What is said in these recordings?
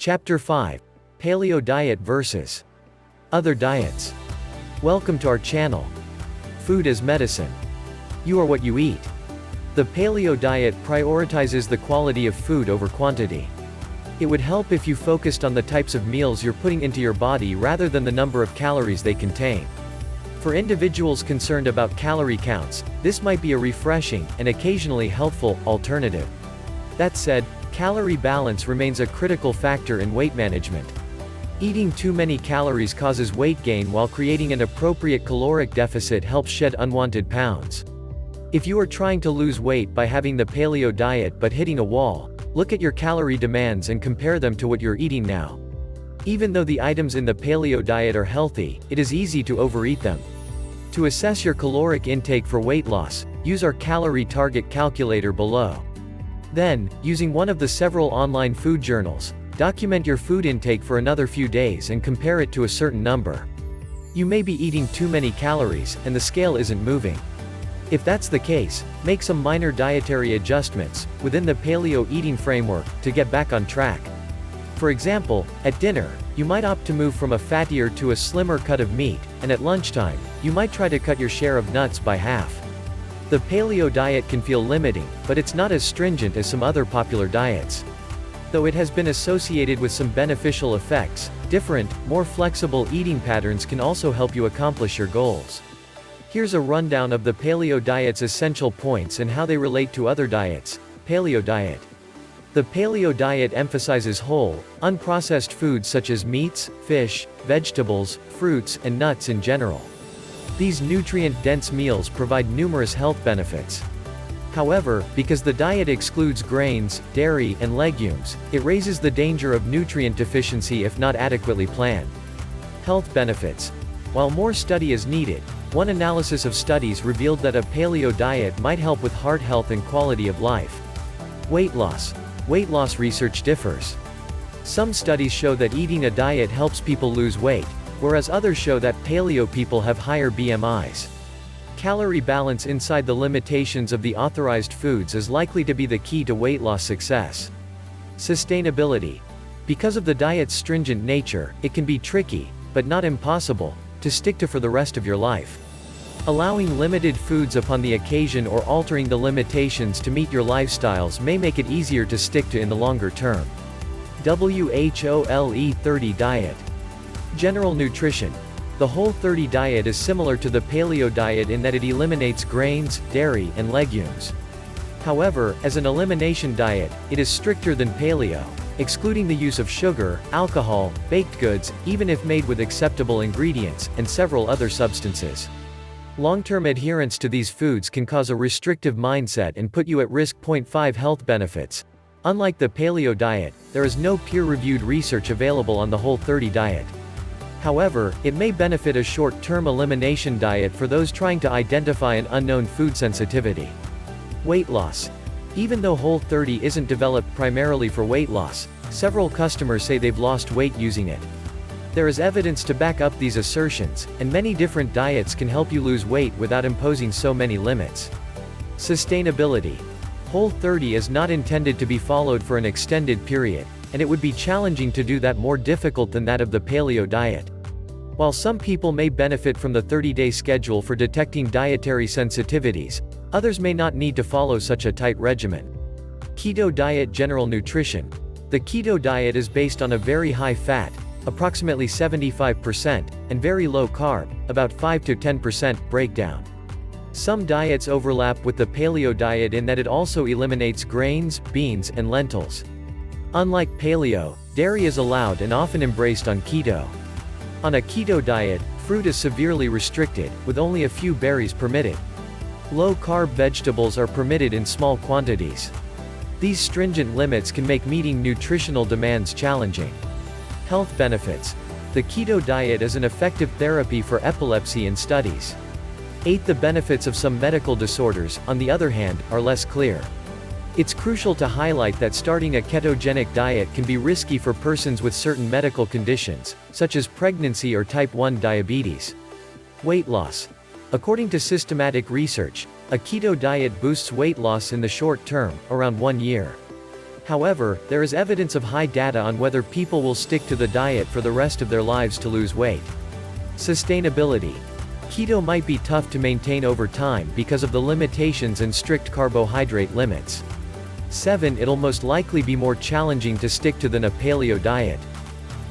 Chapter 5. Paleo Diet versus Other Diets. Welcome to our channel. Food as Medicine. You are what you eat. The Paleo Diet prioritizes the quality of food over quantity. It would help if you focused on the types of meals you're putting into your body rather than the number of calories they contain. For individuals concerned about calorie counts, this might be a refreshing, and occasionally helpful, alternative. That said, calorie balance remains a critical factor in weight management. Eating too many calories causes weight gain while creating an appropriate caloric deficit helps shed unwanted pounds. If you are trying to lose weight by having the Paleo Diet but hitting a wall, look at your calorie demands and compare them to what you're eating now. Even though the items in the Paleo Diet are healthy, it is easy to overeat them. To assess your caloric intake for weight loss, use our calorie target calculator below. Then, using one of the several online food journals, document your food intake for another few days and compare it to a certain number. You may be eating too many calories, and the scale isn't moving. If that's the case, make some minor dietary adjustments, within the paleo eating framework, to get back on track. For example, at dinner, you might opt to move from a fattier to a slimmer cut of meat, and at lunchtime, you might try to cut your share of nuts by half. The Paleo Diet can feel limiting, but it's not as stringent as some other popular diets. Though it has been associated with some beneficial effects, different, more flexible eating patterns can also help you accomplish your goals. Here's a rundown of the Paleo Diet's essential points and how they relate to other diets. Paleo Diet. The Paleo Diet emphasizes whole, unprocessed foods such as meats, fish, vegetables, fruits, and nuts in general. These nutrient-dense meals provide numerous health benefits. However, because the diet excludes grains, dairy, and legumes, it raises the danger of nutrient deficiency if not adequately planned. Health benefits. While more study is needed, one analysis of studies revealed that a paleo diet might help with heart health and quality of life. Weight loss. Weight loss research differs. Some studies show that eating a diet helps people lose weight, whereas others show that paleo people have higher BMIs. Calorie balance inside the limitations of the authorized foods is likely to be the key to weight loss success. Sustainability. Because of the diet's stringent nature, it can be tricky, but not impossible, to stick to for the rest of your life. Allowing limited foods upon the occasion or altering the limitations to meet your lifestyles may make it easier to stick to in the longer term. WHOLE 30 Diet. General nutrition. The Whole30 diet is similar to the Paleo Diet in that it eliminates grains, dairy, and legumes. However, as an elimination diet, it is stricter than Paleo, excluding the use of sugar, alcohol, baked goods, even if made with acceptable ingredients, and several other substances. Long-term adherence to these foods can cause a restrictive mindset and put you at risk. 5 Health benefits. Unlike the Paleo Diet, there is no peer-reviewed research available on the Whole30 diet. However, it may benefit a short-term elimination diet for those trying to identify an unknown food sensitivity. Weight loss. Even though Whole30 isn't developed primarily for weight loss, several customers say they've lost weight using it. There is evidence to back up these assertions, and many different diets can help you lose weight without imposing so many limits. Sustainability. Whole30 is not intended to be followed for an extended period, and it would be challenging to do that, more difficult than that of the Paleo Diet. While some people may benefit from the 30-day schedule for detecting dietary sensitivities, others may not need to follow such a tight regimen. Keto Diet. General nutrition. The Keto Diet is based on a very high fat, approximately 75%, and very low carb, about 5 to 10% breakdown. Some diets overlap with the Paleo Diet in that it also eliminates grains, beans, and lentils. Unlike Paleo, dairy is allowed and often embraced on keto. On a keto diet, fruit is severely restricted, with only a few berries permitted. Low-carb vegetables are permitted in small quantities. These stringent limits can make meeting nutritional demands challenging. Health benefits. The keto diet is an effective therapy for epilepsy in studies. The benefits of some medical disorders, on the other hand, are less clear. It's crucial to highlight that starting a ketogenic diet can be risky for persons with certain medical conditions, such as pregnancy or type 1 diabetes. Weight loss. According to systematic research, a keto diet boosts weight loss in the short term, around 1 year. However, there is evidence of high data on whether people will stick to the diet for the rest of their lives to lose weight. Sustainability. Keto might be tough to maintain over time because of the limitations and strict carbohydrate limits. 7. It'll most likely be more challenging to stick to than a paleo diet.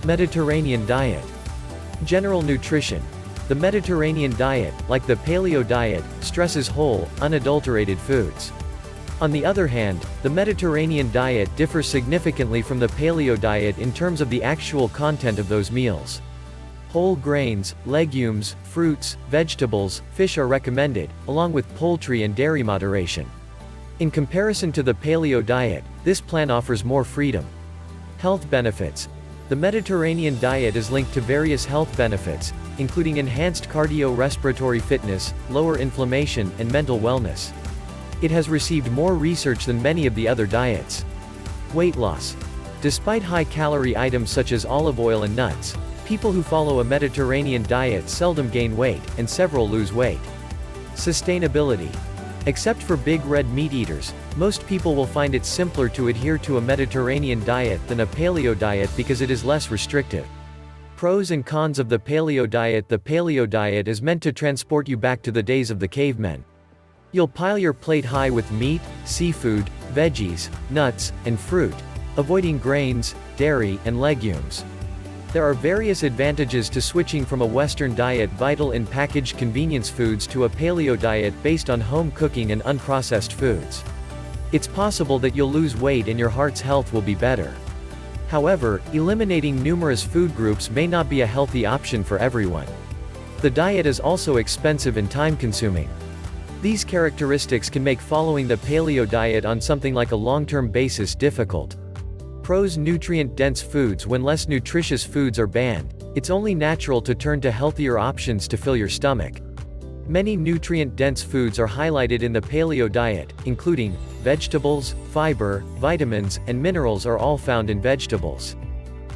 Mediterranean diet. General nutrition. The Mediterranean diet, like the paleo diet, stresses whole, unadulterated foods. On the other hand, the Mediterranean diet differs significantly from the paleo diet in terms of the actual content of those meals. Whole grains, legumes, fruits, vegetables, fish are recommended, along with poultry and dairy moderation. In comparison to the paleo diet, this plan offers more freedom. Health benefits. The Mediterranean diet is linked to various health benefits, including enhanced cardiorespiratory fitness, lower inflammation, and mental wellness. It has received more research than many of the other diets. Weight loss. Despite high-calorie items such as olive oil and nuts, people who follow a Mediterranean diet seldom gain weight, and several lose weight. Sustainability. Except for big red meat eaters, most people will find it simpler to adhere to a Mediterranean diet than a paleo diet because it is less restrictive. Pros and cons of the paleo diet. The paleo diet is meant to transport you back to the days of the cavemen. You'll pile your plate high with meat, seafood, veggies, nuts, and fruit, avoiding grains, dairy, and legumes. There are various advantages to switching from a Western diet vital in packaged convenience foods to a paleo diet based on home cooking and unprocessed foods. It's possible that you'll lose weight and your heart's health will be better. However, eliminating numerous food groups may not be a healthy option for everyone. The diet is also expensive and time-consuming. These characteristics can make following the paleo diet on something like a long-term basis difficult. Pros. Nutrient-dense foods. When less nutritious foods are banned, it's only natural to turn to healthier options to fill your stomach. Many nutrient-dense foods are highlighted in the paleo diet, including vegetables, fiber, vitamins, and minerals are all found in vegetables.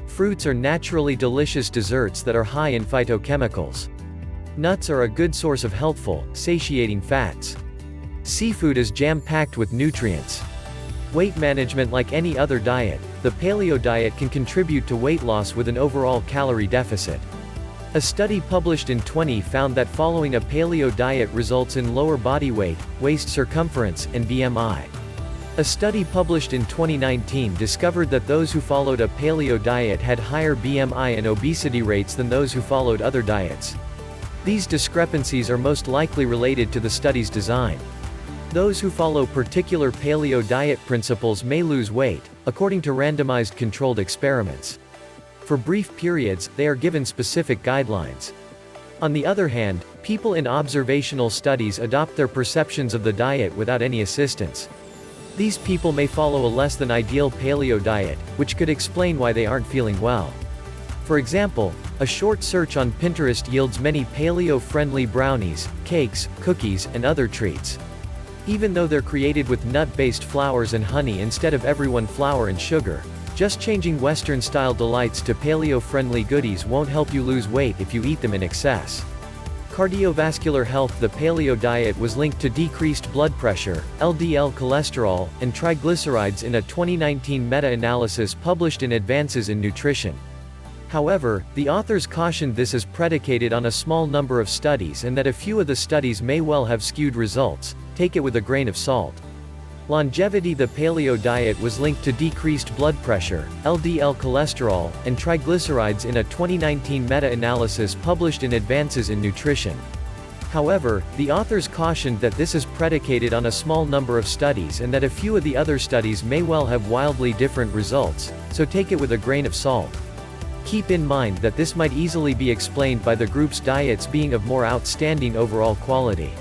Fruits are naturally delicious desserts that are high in phytochemicals. Nuts are a good source of healthful, satiating fats. Seafood is jam-packed with nutrients. Weight management. Like any other diet, the paleo diet can contribute to weight loss with an overall calorie deficit. A study published in 2020 found that following a paleo diet results in lower body weight, waist circumference, and BMI. A study published in 2019 discovered that those who followed a paleo diet had higher BMI and obesity rates than those who followed other diets. These discrepancies are most likely related to the study's design. Those who follow particular paleo diet principles may lose weight, according to randomized controlled experiments. For brief periods, they are given specific guidelines. On the other hand, people in observational studies adopt their perceptions of the diet without any assistance. These people may follow a less than ideal paleo diet, which could explain why they aren't feeling well. For example, a short search on Pinterest yields many paleo-friendly brownies, cakes, cookies, and other treats. Even though they're created with nut-based flours and honey instead of everyone flour and sugar, just changing Western-style delights to paleo-friendly goodies won't help you lose weight if you eat them in excess. Cardiovascular health. The paleo diet was linked to decreased blood pressure, LDL cholesterol, and triglycerides in a 2019 meta-analysis published in Advances in Nutrition. However, the authors cautioned this is predicated on a small number of studies and that a few of the studies may well have skewed results. Take it with a grain of salt. Longevity. The paleo diet was linked to decreased blood pressure, LDL cholesterol, and triglycerides in a 2019 meta-analysis published in Advances in Nutrition. However, the authors cautioned that this is predicated on a small number of studies and that a few of the other studies may well have wildly different results, so take it with a grain of salt. Keep in mind that this might easily be explained by the group's diets being of more outstanding overall quality.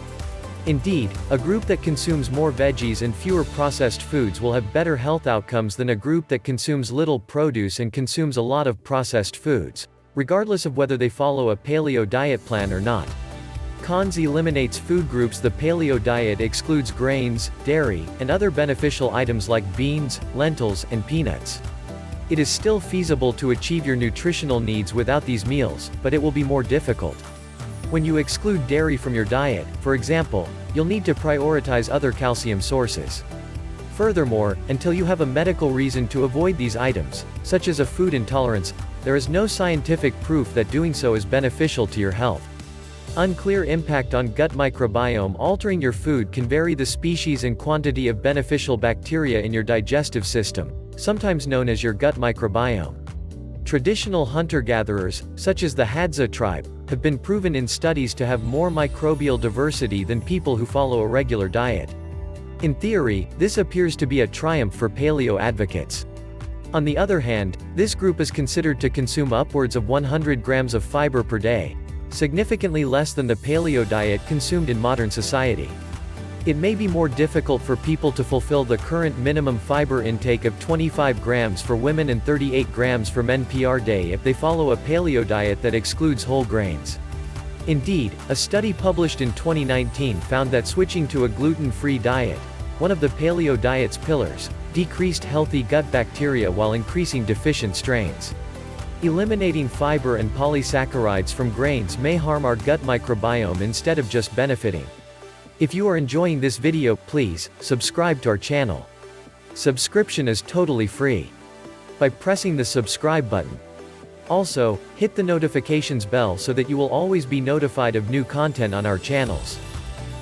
Indeed, a group that consumes more veggies and fewer processed foods will have better health outcomes than a group that consumes little produce and consumes a lot of processed foods, regardless of whether they follow a paleo diet plan or not. Cons. Eliminates food groups. The paleo diet excludes grains, dairy, and other beneficial items like beans, lentils, and peanuts. It is still feasible to achieve your nutritional needs without these meals, but it will be more difficult. When you exclude dairy from your diet, for example, you'll need to prioritize other calcium sources. Furthermore, until you have a medical reason to avoid these items, such as a food intolerance, there is no scientific proof that doing so is beneficial to your health. Unclear impact on gut microbiome. Altering your food can vary the species and quantity of beneficial bacteria in your digestive system, sometimes known as your gut microbiome. Traditional hunter-gatherers, such as the Hadza tribe, have been proven in studies to have more microbial diversity than people who follow a regular diet. In theory, this appears to be a triumph for paleo advocates. On the other hand, this group is considered to consume upwards of 100 grams of fiber per day, significantly less than the paleo diet consumed in modern society. It may be more difficult for people to fulfill the current minimum fiber intake of 25 grams for women and 38 grams for men per day if they follow a paleo diet that excludes whole grains. Indeed, a study published in 2019 found that switching to a gluten-free diet, one of the paleo diet's pillars, decreased healthy gut bacteria while increasing deficient strains. Eliminating fiber and polysaccharides from grains may harm our gut microbiome instead of just benefiting. If you are enjoying this video, please subscribe to our channel. Subscription is totally free by pressing the subscribe button. Also, hit the notifications bell so that you will always be notified of new content on our channels.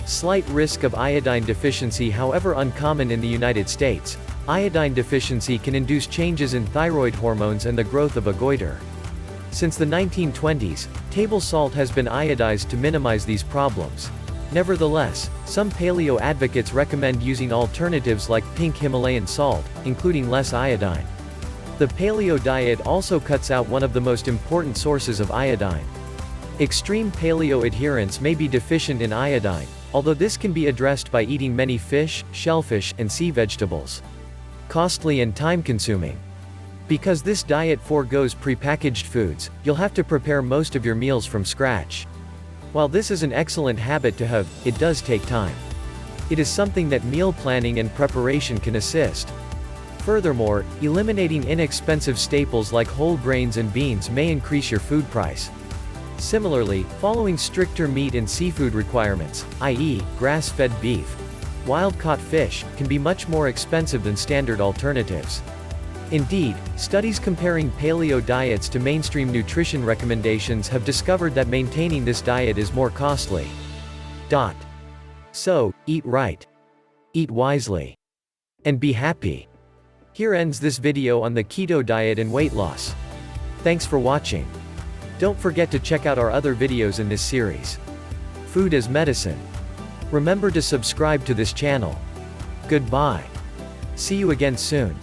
Slight risk of iodine deficiency. However uncommon in the United States, iodine deficiency can induce changes in thyroid hormones and the growth of a goiter. Since the 1920s, table salt has been iodized to minimize these problems. Nevertheless, some paleo advocates recommend using alternatives like pink Himalayan salt, including less iodine. The paleo diet also cuts out one of the most important sources of iodine. Extreme paleo adherents may be deficient in iodine, although this can be addressed by eating many fish, shellfish, and sea vegetables. Costly and time-consuming. Because this diet forgoes prepackaged foods, you'll have to prepare most of your meals from scratch. While this is an excellent habit to have, it does take time. It is something that meal planning and preparation can assist. Furthermore, eliminating inexpensive staples like whole grains and beans may increase your food price. Similarly, following stricter meat and seafood requirements, i.e., grass-fed beef, wild-caught fish, can be much more expensive than standard alternatives. Indeed, studies comparing paleo diets to mainstream nutrition recommendations have discovered that maintaining this diet is more costly. So, eat right. Eat wisely. And be happy. Here ends this video on the keto diet and weight loss. Thanks for watching. Don't forget to check out our other videos in this series. Food as medicine. Remember to subscribe to this channel. Goodbye. See you again soon.